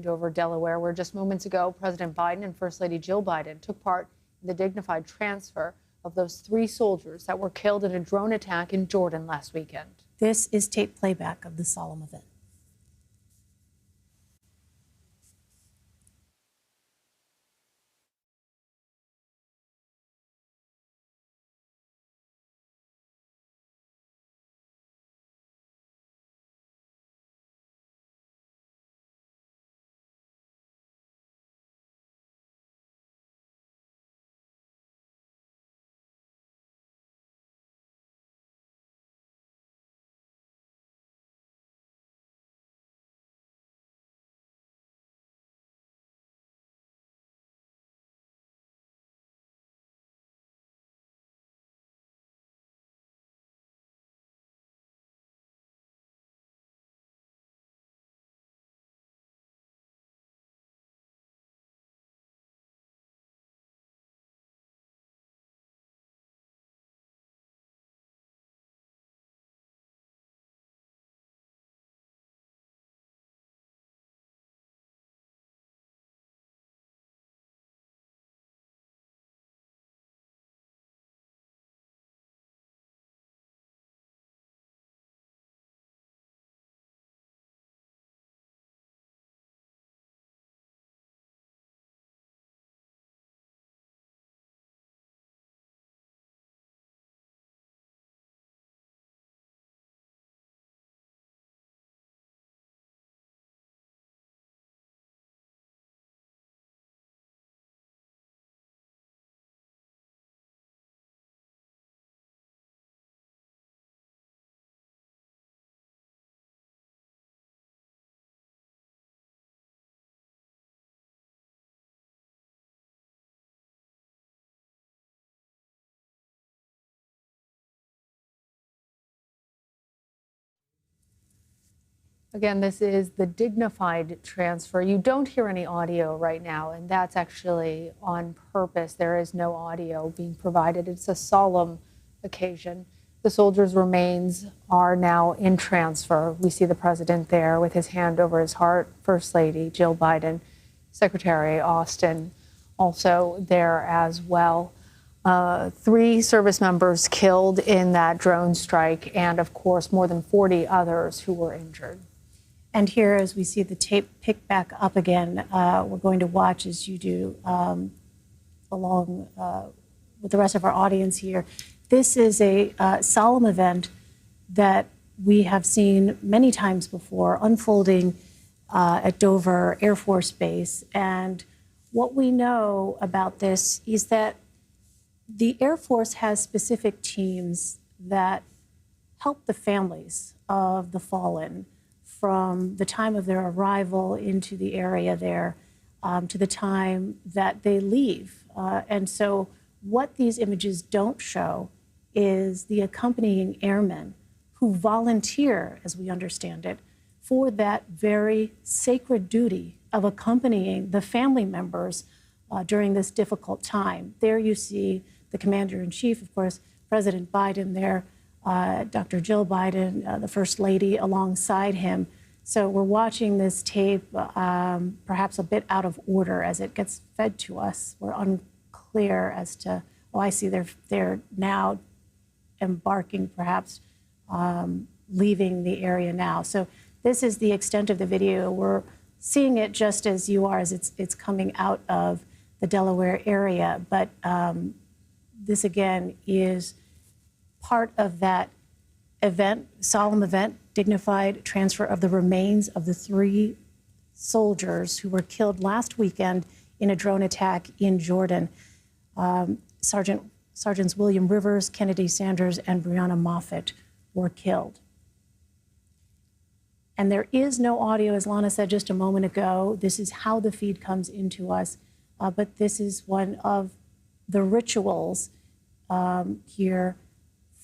Dover, Delaware, where just moments ago, President Biden and First Lady Jill Biden took part in the dignified transfer of those 3 soldiers that were killed in a drone attack in Jordan last weekend. This is tape playback of the solemn event. Again, this is the dignified transfer. You don't hear any audio right now, and that's actually on purpose. There is no audio being provided. It's a solemn occasion. The soldiers' remains are now in transfer. We see the president there with his hand over his heart, First Lady Jill Biden, Secretary Austin also there as well. 3 service members killed in that drone strike, and of course, more than 40 others who were injured. And here, as we see the tape pick back up again, we're going to watch as you do along with the rest of our audience here. This is a solemn event that we have seen many times before unfolding at Dover Air Force Base. And what we know about this is that the Air Force has specific teams that help the families of the fallen from the time of their arrival into the area there to the time that they leave. And so what these images don't show is the accompanying airmen who volunteer, as we understand it, for that very sacred duty of accompanying the family members during this difficult time. There you see the Commander-in-Chief, of course, President Biden there, Dr. Jill Biden, the First Lady alongside him. So we're watching this tape perhaps a bit out of order as it gets fed to us. We're unclear as to, oh, I see they're now embarking, perhaps leaving the area now. So this is the extent of the video. We're seeing it just as you are, as it's coming out of the Delaware area. But this, again, is part of that event, solemn event, dignified transfer of the remains of the 3 soldiers who were killed last weekend in a drone attack in Jordan. Sergeants William Rivers, Kennedy Sanders, and Breonna Moffett were killed. And there is no audio, as Lana said just a moment ago. This is how the feed comes into us. But this is one of the rituals here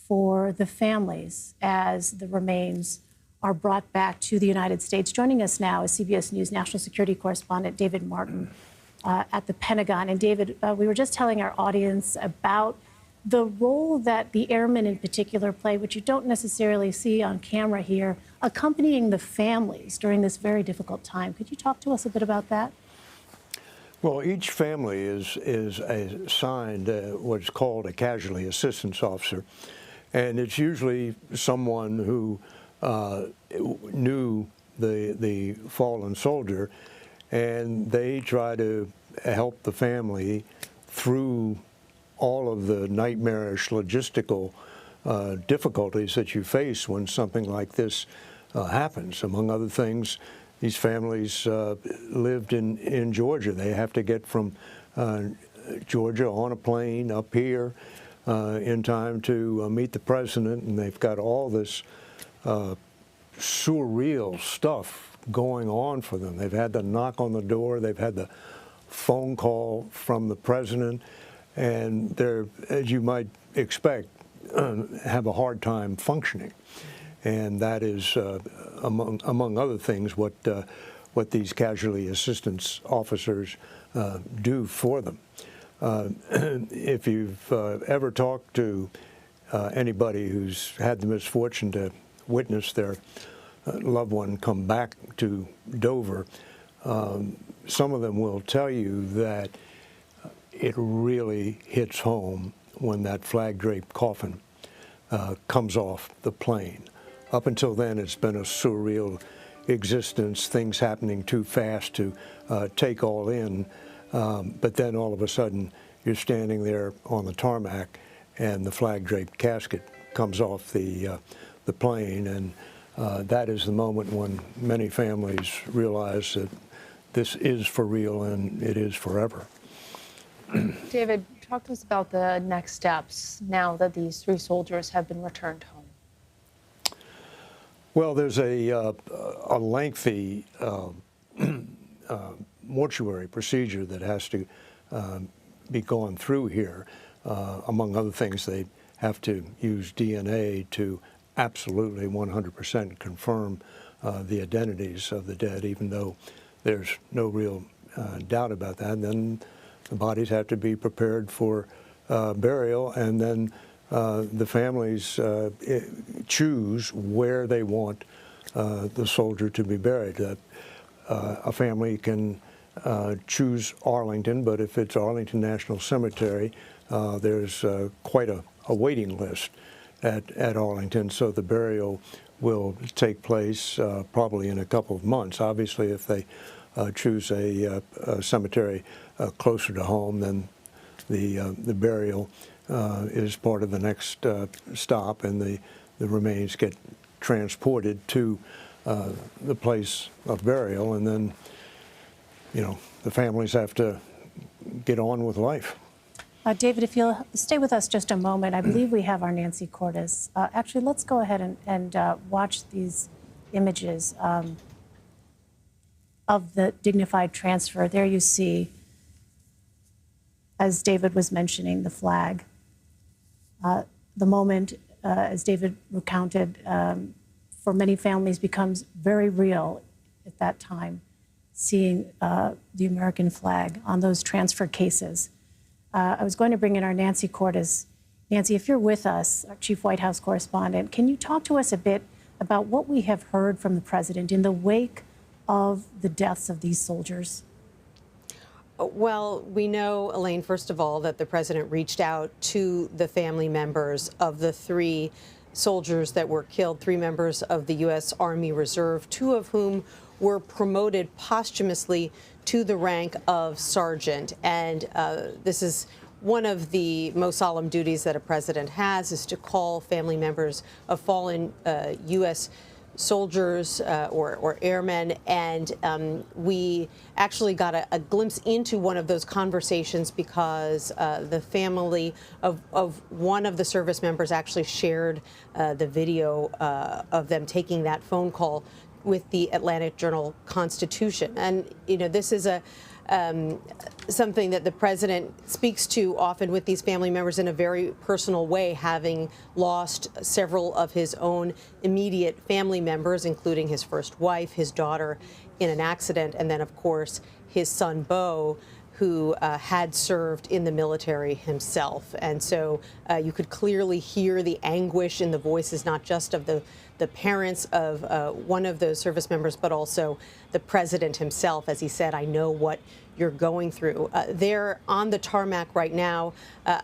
for the families as the remains are brought back to the United States. Joining us now is CBS News national security correspondent David Martin at the Pentagon. And David, we were just telling our audience about the role that the airmen in particular play, which you don't necessarily see on camera here, accompanying the families during this very difficult time. Could you talk to us a bit about that? Well, each family is assigned what's called a casualty assistance officer, and it's usually someone who knew the fallen soldier, and they try to help the family through all of the nightmarish logistical difficulties that you face when something like this happens. Among other things, these families lived in Georgia. They have to get from Georgia on a plane up here in time to meet the president, and they've got all this surreal stuff going on for them. They've had the knock on the door, they've had the phone call from the president, and they're, as you might expect, have a hard time functioning. And that is, among other things, what these casualty assistance officers do for them. If you've ever talked to anybody who's had the misfortune to witness their loved one come back to Dover, some of them will tell you that it really hits home when that flag-draped coffin comes off the plane. Up until then, it's been a surreal existence, things happening too fast to take all in. But then all of a sudden, you're standing there on the tarmac, and the flag-draped casket comes off the plane, and that is the moment when many families realize that this is for real and it is forever. David, talk to us about the next steps now that these 3 soldiers have been returned home. Well, there's a lengthy mortuary procedure that has to be gone through here. Among other things, they have to use DNA to absolutely 100% confirm the identities of the dead, even though there's no real doubt about that. And then the bodies have to be prepared for burial, and then the families choose where they want the soldier to be buried. A family can choose Arlington, but if it's Arlington National Cemetery, there's quite a waiting list at Arlington, so the burial will take place probably in a couple of months. Obviously, if they choose a cemetery closer to home, then the burial is part of the next stop, and the remains get transported to the place of burial, and then, you know, the families have to get on with life. David, if you'll stay with us just a moment, I believe we have our Nancy Cordes. Actually, let's go ahead and watch these images of the dignified transfer. There you see, as David was mentioning, the flag. The moment, as David recounted, for many families becomes very real at that time, seeing the American flag on those transfer cases. I was going to bring in our Nancy Cordes. Nancy, if you're with us, our Chief White House correspondent, can you talk to us a bit about what we have heard from the president in the wake of the deaths of these soldiers? Well, we know, Elaine, first of all, that the president reached out to the family members of the 3 soldiers that were killed, 3 members of the U.S. Army Reserve, 2 of whom were promoted posthumously to the rank of sergeant. And this is one of the most solemn duties that a president has, is to call family members of fallen U.S. soldiers or airmen, and we actually got a glimpse into one of those conversations because the family of one of the service members actually shared the video of them taking that phone call with the Atlantic Journal-Constitution. And, you know, this is something that the president speaks to often with these family members in a very personal way, having lost several of his own immediate family members, including his first wife, his daughter in an accident, and then, of course, his son, Beau, who had served in the military himself. And so you could clearly hear the anguish in the voices, not just of the parents of one of those service members, but also the president himself, as he said, "I know what you're going through." They're on the tarmac right now.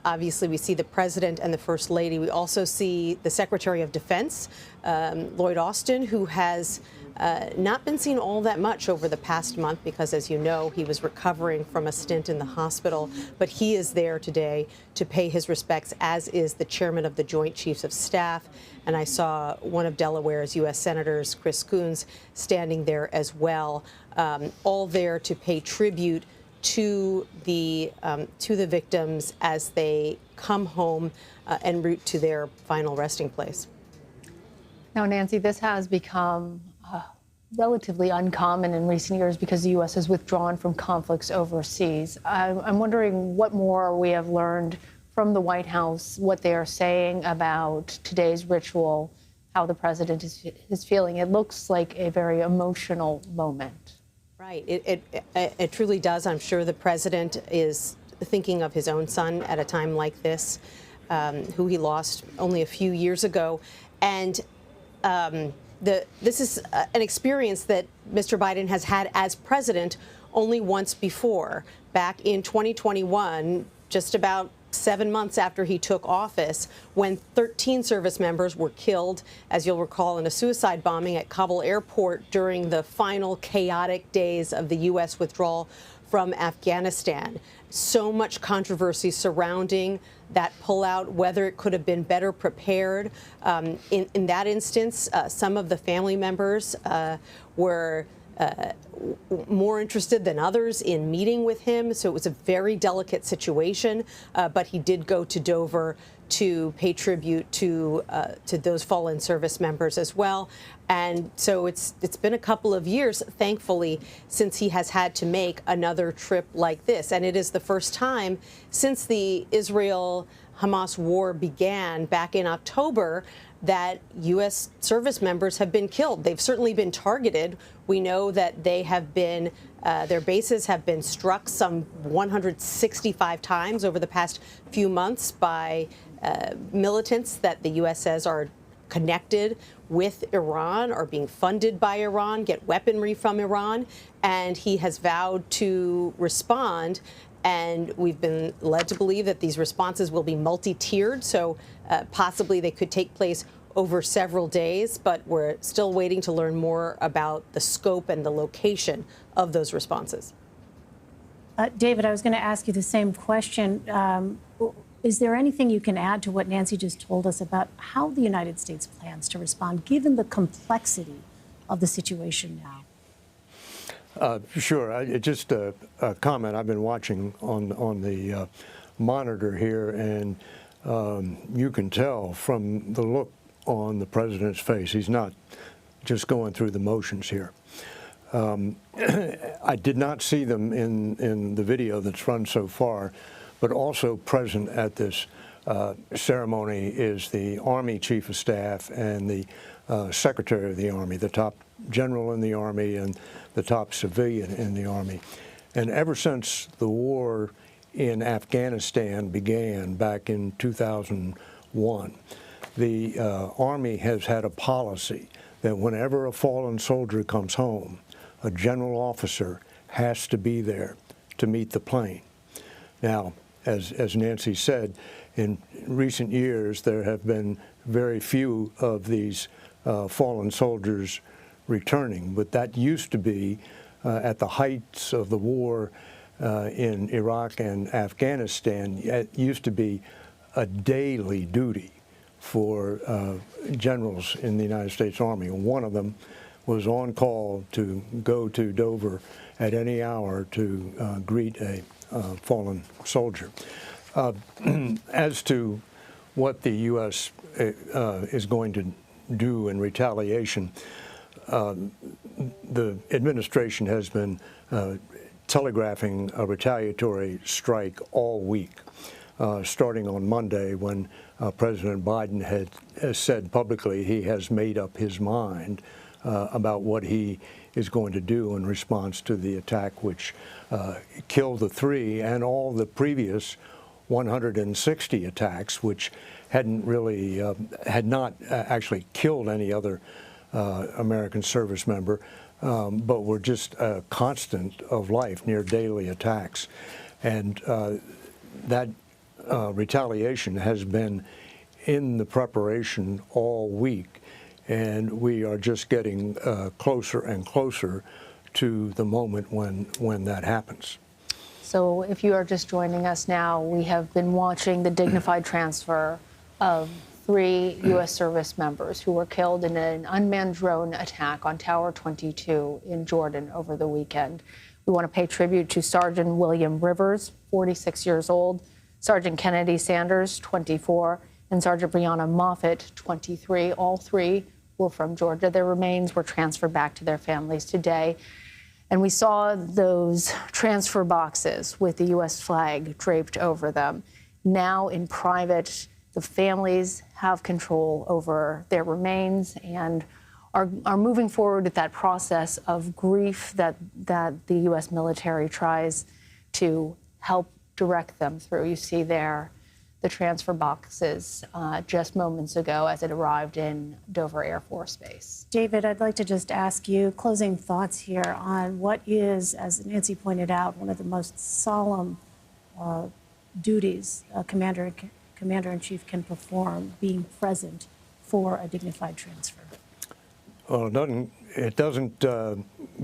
Obviously, we see the president and the first lady. We also see the Secretary of Defense, Lloyd Austin, who has not been seen all that much over the past month because, as you know, he was recovering from a stint in the hospital. But he is there today to pay his respects, as is the chairman of the Joint Chiefs of Staff. And I saw one of Delaware's U.S. Senators, Chris Coons, standing there as well, all there to pay tribute to the victims as they come home en route to their final resting place. Now, Nancy, this has become relatively uncommon in recent years because the U.S. has withdrawn from conflicts overseas. I'm wondering what more we have learned from the White House, what they are saying about today's ritual, how the president is feeling. It looks like a very emotional moment. Right. It truly does. I'm sure the president is thinking of his own son at a time like this, who he lost only a few years ago. And this is an experience that Mr. Biden has had as president only once before. Back in 2021, just about 7 months after he took office, when 13 service members were killed, as you'll recall, in a suicide bombing at Kabul airport during the final chaotic days of the U.S. withdrawal from Afghanistan. So much controversy surrounding that pullout, whether it could have been better prepared. In that instance, some of the family members were more interested than others in meeting with him. So it was a very delicate situation, but he did go to Dover to pay tribute to those fallen service members as well. And so it's been a couple of years, thankfully, since he has had to make another trip like this. And it is the first time since the Israel-Hamas war began back in October that U.S. service members have been killed. They've certainly been targeted. We know that they have been, their bases have been struck some 165 times over the past few months by militants that the U.S. says are connected with Iran, are being funded by Iran, get weaponry from Iran. And he has vowed to respond. And we've been led to believe that these responses will be multi-tiered, so possibly they could take place over several days, but we're still waiting to learn more about the scope and the location of those responses. David, I was going to ask you the same question. Is there anything you can add to what Nancy just told us about how the United States plans to respond, given the complexity of the situation now? Sure. Just a comment. I've been watching on the monitor here, and you can tell from the look on the president's face, he's not just going through the motions here. I did not see them in the video that's run so far, but also present at this ceremony is the Army Chief of Staff and the Secretary of the Army, the top general in the Army and the top civilian in the Army. And ever since the war in Afghanistan began back in 2001, the Army has had a policy that whenever a fallen soldier comes home, a general officer has to be there to meet the plane. Now, as Nancy said, in recent years there have been very few of these fallen soldiers returning, but that used to be at the heights of the war in Iraq and Afghanistan. It used to be a daily duty for generals in the United States Army. One of them was on call to go to Dover at any hour to greet a fallen soldier. As to what the U.S. is going to do in retaliation, the administration has been telegraphing a retaliatory strike all week, starting on Monday when President Biden had said publicly he has made up his mind about what he is going to do in response to the attack which killed the 3 and all the previous 160 attacks, which hadn't really, had not actually killed any other American service member, but were just a constant of life, near daily attacks. And that retaliation has been in the preparation all week, and we are just getting closer and closer to the moment when that happens. So if you are just joining us now, we have been watching the dignified transfer of 3 U.S. service members who were killed in an unmanned drone attack on Tower 22 in Jordan over the weekend. We want to pay tribute to Sergeant William Rivers, 46 years old, Sergeant Kennedy Sanders, 24, and Sergeant Brianna Moffitt, 23. All 3 were from Georgia. Their remains were transferred back to their families today. And we saw those transfer boxes with the U.S. flag draped over them. Now in private, the families have control over their remains and are moving forward with that process of grief that the U.S. military tries to help direct them through. You see there the transfer boxes just moments ago as it arrived in Dover Air Force Base. David, I'd like to just ask you closing thoughts here on what is, as Nancy pointed out, one of the most solemn duties a Commander-in-Chief can perform, being present for a dignified transfer. Well, it doesn't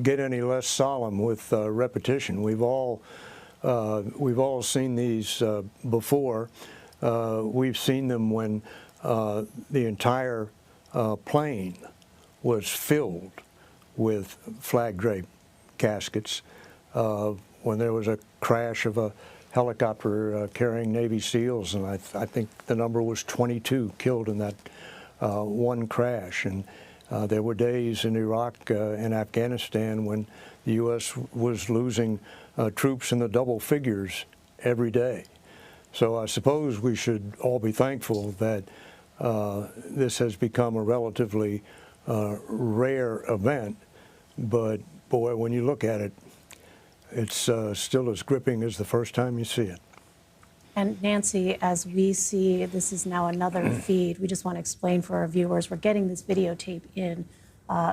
get any less solemn with repetition. We've all seen these before. We've seen them when the entire plane was filled with flag draped caskets, when there was a crash of a helicopter carrying Navy SEALs, and I think the number was 22 killed in that one crash. And there were days in Iraq and Afghanistan when the U.S. was losing troops in the double figures every day. So I suppose we should all be thankful that this has become a relatively rare event. But boy, when you look at it, it's still as gripping as the first time you see it. And Nancy, as we see, this is now another feed. We just want to explain for our viewers, we're getting this videotape in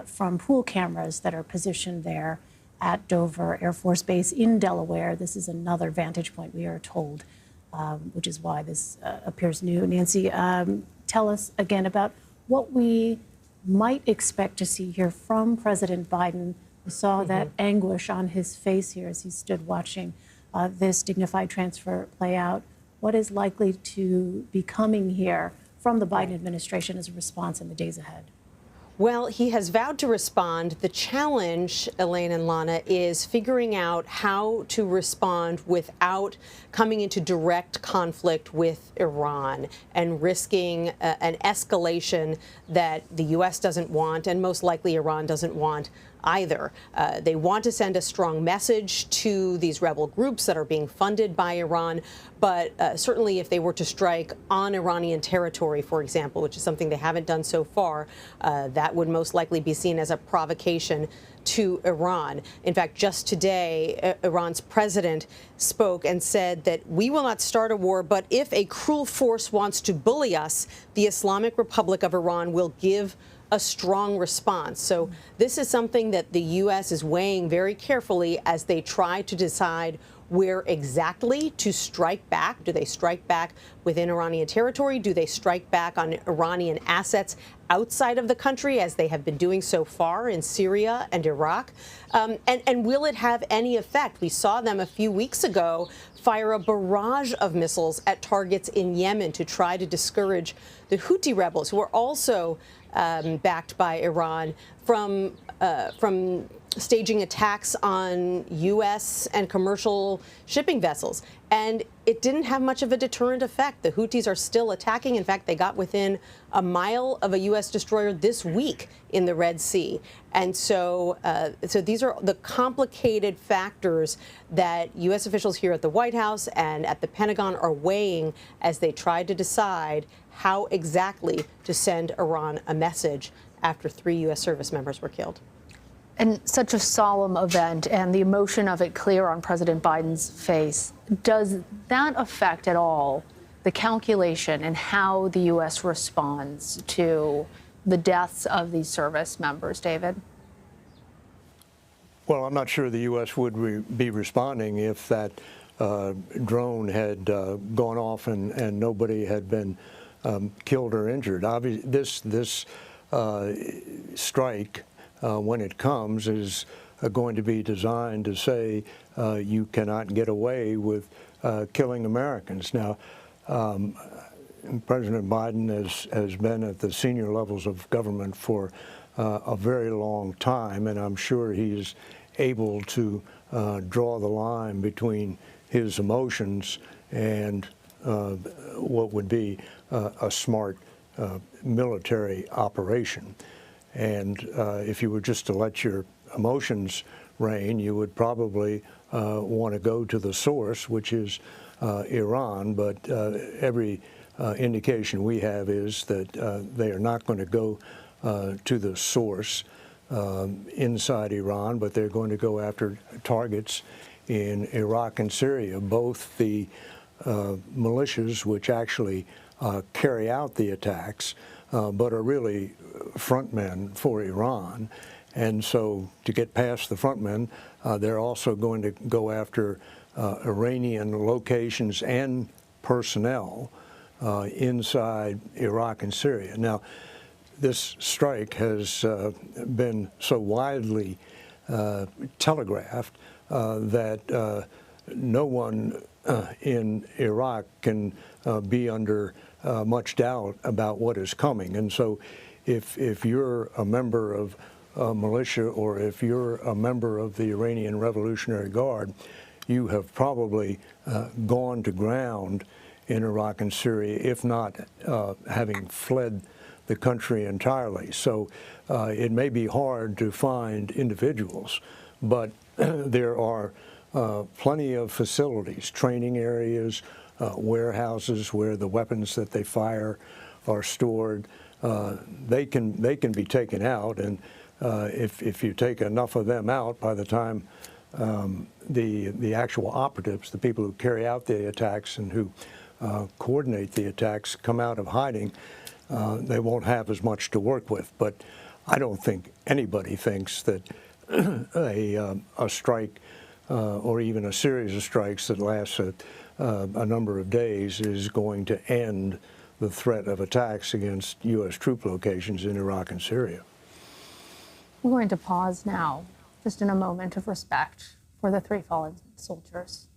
from pool cameras that are positioned there at Dover Air Force Base in Delaware. This is another vantage point, we are told, which is why this appears new. Nancy, tell us again about what we might expect to see here from President Biden. We saw that anguish on his face here as he stood watching this dignified transfer play out. What is likely to be coming here from the Biden administration as a response in the days ahead? Well, he has vowed to respond. The challenge, Elaine and Lana, is figuring out how to respond without coming into direct conflict with Iran and risking an escalation that the U.S. doesn't want and most likely Iran doesn't want either. They want to send a strong message to these rebel groups that are being funded by Iran, but certainly if they were to strike on Iranian territory, for example, which is something they haven't done so far, that would most likely be seen as a provocation to Iran. In fact, just today, Iran's president spoke and said that we will not start a war, but if a cruel force wants to bully us, the Islamic Republic of Iran will give a strong response. So this is something that the U.S. is weighing very carefully as they try to decide where exactly to strike back. Do they strike back within Iranian territory? Do they strike back on Iranian assets outside of the country, as they have been doing so far in Syria and Iraq? And will it have any effect? We saw them a few weeks ago fire a barrage of missiles at targets in Yemen to try to discourage the Houthi rebels, who are also backed by Iran, from staging attacks on U.S. and commercial shipping vessels. And it didn't have much of a deterrent effect. The Houthis are still attacking. In fact, they got within a mile of a U.S. destroyer this week in the Red Sea. And so, these are the complicated factors that U.S. officials here at the White House and at the Pentagon are weighing as they try to decide how exactly to send Iran a message after 3 U.S. service members were killed. And such a solemn event and the emotion of it clear on President Biden's face, does that affect at all the calculation and how the U.S. responds to the deaths of these service members, David? Well, I'm not sure the U.S. would be responding if that drone had gone off and nobody had been killed or injured. Obviously, this strike, when it comes, is going to be designed to say you cannot get away with killing Americans. Now, President Biden has been at the senior levels of government for a very long time, and I'm sure he's able to draw the line between his emotions and what would be a smart military operation. And if you were just to let your emotions reign, you would probably want to go to the source, which is Iran. But every indication we have is that they are not going to go to the source inside Iran, but they're going to go after targets in Iraq and Syria, both the militias which actually carry out the attacks, but are really frontmen for Iran. And so to get past the frontmen, they're also going to go after Iranian locations and personnel inside Iraq and Syria. Now, this strike has been so widely telegraphed that no one in Iraq can be under much doubt about what is coming. And so if you're a member of militia or if you're a member of the Iranian Revolutionary Guard, you have probably gone to ground in Iraq and Syria, if not having fled the country entirely. So it may be hard to find individuals, but there are plenty of facilities, training areas, warehouses where the weapons that they fire are stored. They can be taken out, and if you take enough of them out, by the time the actual operatives, the people who carry out the attacks and who coordinate the attacks, come out of hiding, they won't have as much to work with. But I don't think anybody thinks that a strike or even a series of strikes that lasts a number of days is going to end the threat of attacks against U.S. troop locations in Iraq and Syria. We're going to pause now, just in a moment of respect for the 3 fallen soldiers.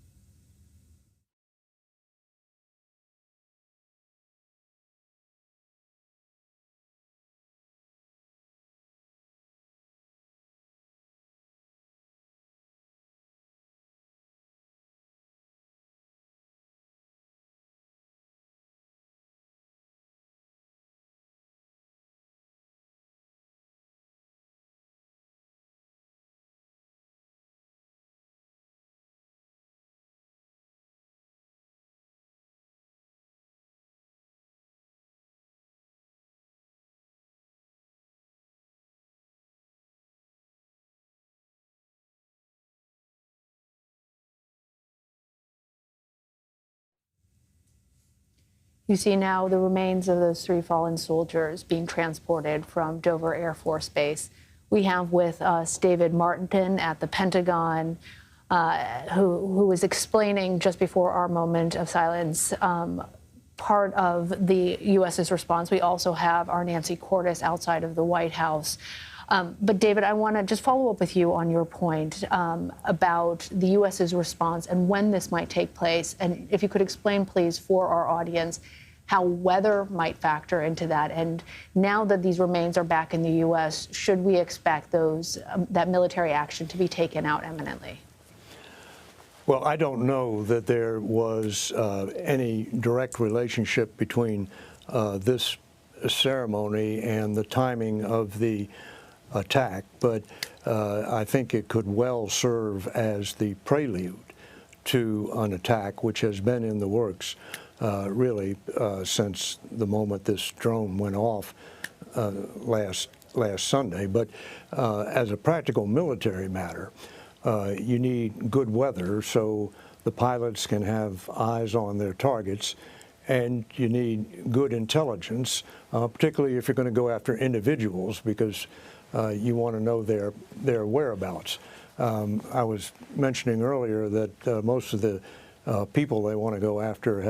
You see now the remains of those 3 fallen soldiers being transported from Dover Air Force Base. We have with us David Martin at the Pentagon, who was explaining just before our moment of silence part of the U.S.'s response. We also have our Nancy Cordes outside of the White House. But David, I want to just follow up with you on your point about the U.S.'s response and when this might take place. And if you could explain, please, for our audience, how weather might factor into that. And now that these remains are back in the U.S., should we expect that military action to be taken out imminently? Well, I don't know that there was any direct relationship between this ceremony and the timing of the attack, but I think it could well serve as the prelude to an attack which has been in the works since the moment this drone went off last Sunday. But as a practical military matter, you need good weather so the pilots can have eyes on their targets, and you need good intelligence, particularly if you're going to go after individuals, because you want to know their whereabouts. I was mentioning earlier that most of the people they want to go after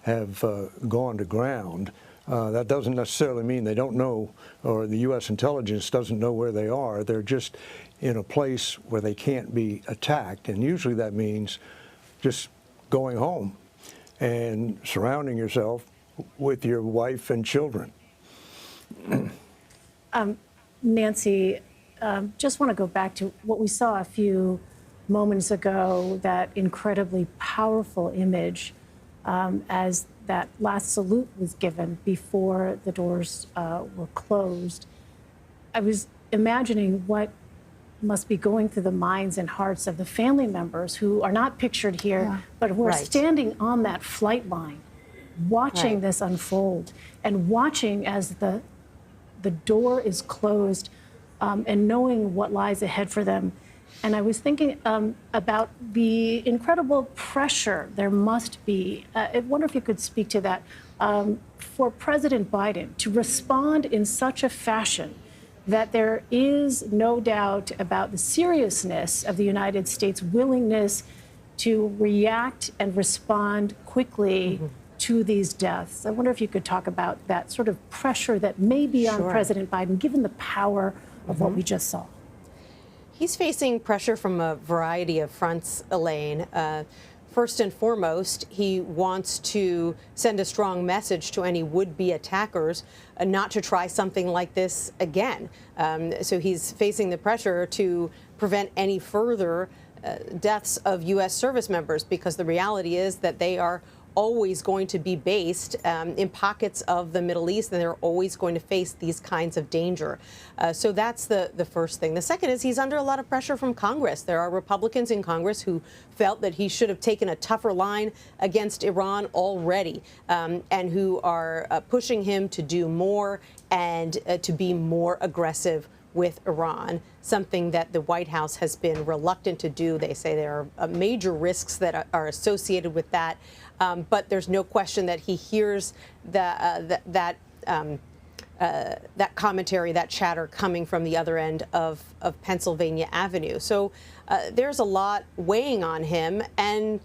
have gone to ground. That doesn't necessarily mean they don't know, or the U.S. intelligence doesn't know where they are. They're just in a place where they can't be attacked, and usually that means just going home and surrounding yourself with your wife and children. Nancy, just want to go back to what we saw a few moments ago, that incredibly powerful image as that last salute was given before the doors were closed. I was imagining what must be going through the minds and hearts of the family members who are not pictured here, but who are standing on that flight line, watching this unfold and watching as the door is closed, and knowing what lies ahead for them. And I was thinking about the incredible pressure there must be. I wonder if you could speak to that for President Biden to respond in such a fashion that there is no doubt about the seriousness of the United States' willingness to react and respond quickly to these deaths. I wonder if you could talk about that sort of pressure that may be on President Biden, given the power of what we just saw. He's facing pressure from a variety of fronts, Elaine. First and foremost, he wants to send a strong message to any would-be attackers not to try something like this again. So he's facing the pressure to prevent any further deaths of U.S. service members, because the reality is that they are always going to be based in pockets of the Middle East, and they're always going to face these kinds of danger. So that's the first thing. The second is he's under a lot of pressure from Congress. There are Republicans in Congress who felt that he should have taken a tougher line against Iran already, and who are pushing him to do more and to be more aggressive with Iran, something that the White House has been reluctant to do. They say there are major risks that are associated with that. But there's no question that he hears that commentary, that chatter coming from the other end of Pennsylvania Avenue. So there's a lot weighing on him, and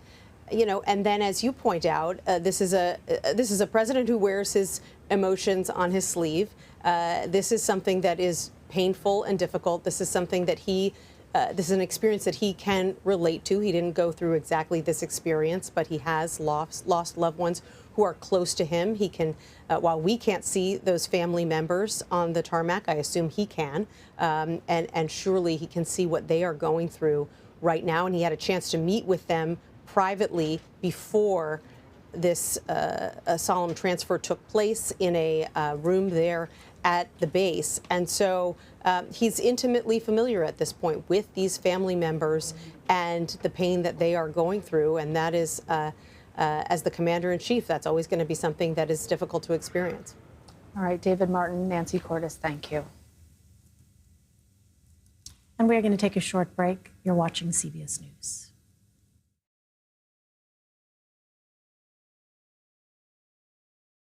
and then, as you point out, this is a president who wears his emotions on his sleeve. This is something that is painful and difficult. This is something that this is an experience that he can relate to. He didn't go through exactly this experience, but he has lost loved ones who are close to him. He can, while we can't see those family members on the tarmac, I assume he can, and surely he can see what they are going through right now. And he had a chance to meet with them privately before this solemn transfer took place in a room there at the base. And so he's intimately familiar at this point with these family members and the pain that they are going through. And that is, as the commander-in-chief, that's always going to be something that is difficult to experience. All right, David Martin, Nancy Cordes, thank you. And we're going to take a short break. You're watching CBS News.